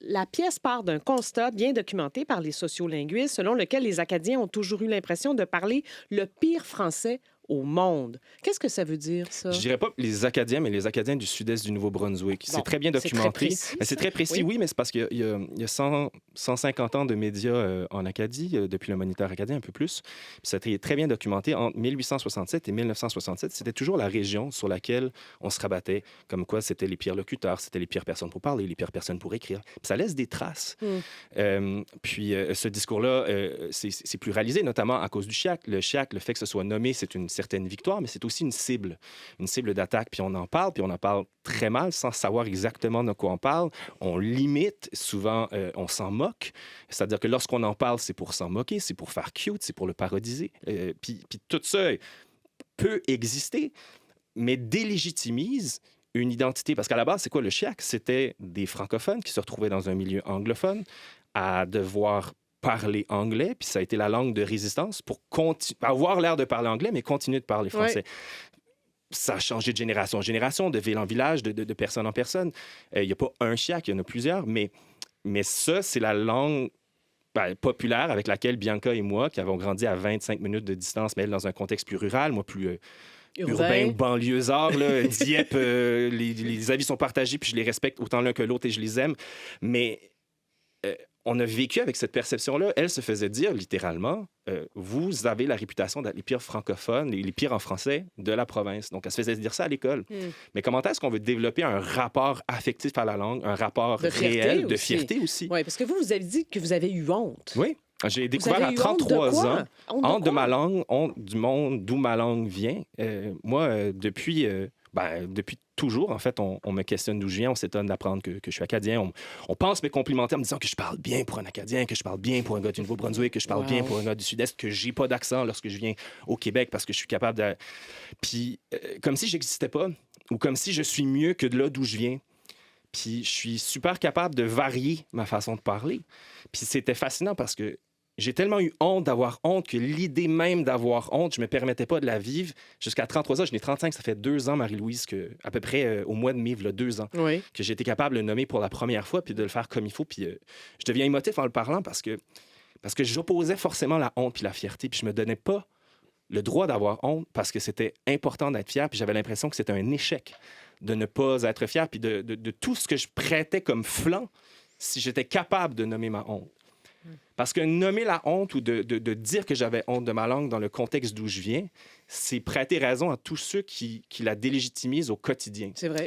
la pièce part d'un constat bien documenté par les sociolinguistes selon lequel les Acadiens ont toujours eu l'impression de parler le pire français au monde. Qu'est-ce que ça veut dire, Je ça? dirais pas les Acadiens, mais les Acadiens du sud-est du Nouveau-Brunswick. Bon, C'est très bien c'est très documenté. précis, Mais c'est ça. très précis, Oui. oui, mais c'est parce qu'il y a 150 ans de médias en Acadie, depuis le Moniteur acadien, un peu plus. Puis ça a été très bien documenté. Entre 1867 et 1967, c'était toujours la région sur laquelle on se rabattait, comme quoi c'était les pires locuteurs, c'était les pires personnes pour parler, les pires personnes pour écrire. Puis ça laisse des traces. Ce discours-là, c'est plus réalisé, notamment à cause du CHIAC. Le CHIAC, le fait que ce soit nommé, c'est une certaine victoire, mais c'est aussi une cible d'attaque. Puis on en parle très mal, sans savoir exactement de quoi on parle. On limite, souvent, on s'en moque. C'est-à-dire que lorsqu'on en parle, c'est pour s'en moquer, c'est pour faire cute, c'est pour le parodiser. Puis tout ça peut exister, mais délégitimise une identité. Parce qu'à la base, c'est quoi le CHIAC? C'était des francophones qui se retrouvaient dans un milieu anglophone à devoir parler anglais, puis ça a été la langue de résistance pour avoir l'air de parler anglais, mais continuer de parler français. Ça a changé de génération en génération, de ville en village, de personne en personne. Il n'y a pas un CHIAC, il y en a plusieurs, mais ça, c'est la langue populaire avec laquelle Bianca et moi, qui avons grandi à 25 minutes de distance, mais elle dans un contexte plus rural, moi plus urbain, banlieusard, là, Dieppe, les avis sont partagés, puis je les respecte autant l'un que l'autre et je les aime, mais on a vécu avec cette perception-là. Elle se faisait dire littéralement, vous avez la réputation d'être les pires francophones, les pires en français de la province. Donc, elle se faisait dire ça à l'école. Mais comment est-ce qu'on veut développer un rapport affectif à la langue, un rapport réel, de fierté aussi? Oui, parce que vous avez dit que vous avez eu honte. Oui. J'ai découvert à 33 ans, honte de ma langue, honte du monde d'où ma langue vient. Moi, depuis toujours, en fait, on me questionne d'où je viens, on s'étonne d'apprendre que je suis acadien. On pense me complimenter en me disant que je parle bien pour un Acadien, que je parle bien pour un gars du Nouveau-Brunswick, que je parle bien pour un gars du Sud-Est, que j'ai pas d'accent lorsque je viens au Québec parce que je suis capable de... Puis, comme si j'existais pas, ou comme si je suis mieux que de là d'où je viens. Puis, je suis super capable de varier ma façon de parler. Puis, c'était fascinant parce que j'ai tellement eu honte d'avoir honte que l'idée même d'avoir honte, je me permettais pas de la vivre. Jusqu'à 33 ans, je n'ai 35, ça fait 2 ans, Marie-Louise, à peu près au mois de mai, il y a 2 ans, que j'ai été capable de le nommer pour la première fois puis de le faire comme il faut. Puis je deviens émotif en le parlant parce que j'opposais forcément la honte puis la fierté. Puis je me donnais pas le droit d'avoir honte parce que c'était important d'être fier. Puis j'avais l'impression que c'était un échec de ne pas être fier puis de tout ce que je prêtais comme flanc si j'étais capable de nommer ma honte. Parce que nommer la honte ou de dire que j'avais honte de ma langue dans le contexte d'où je viens, c'est prêter raison à tous ceux qui la délégitimisent au quotidien. C'est vrai.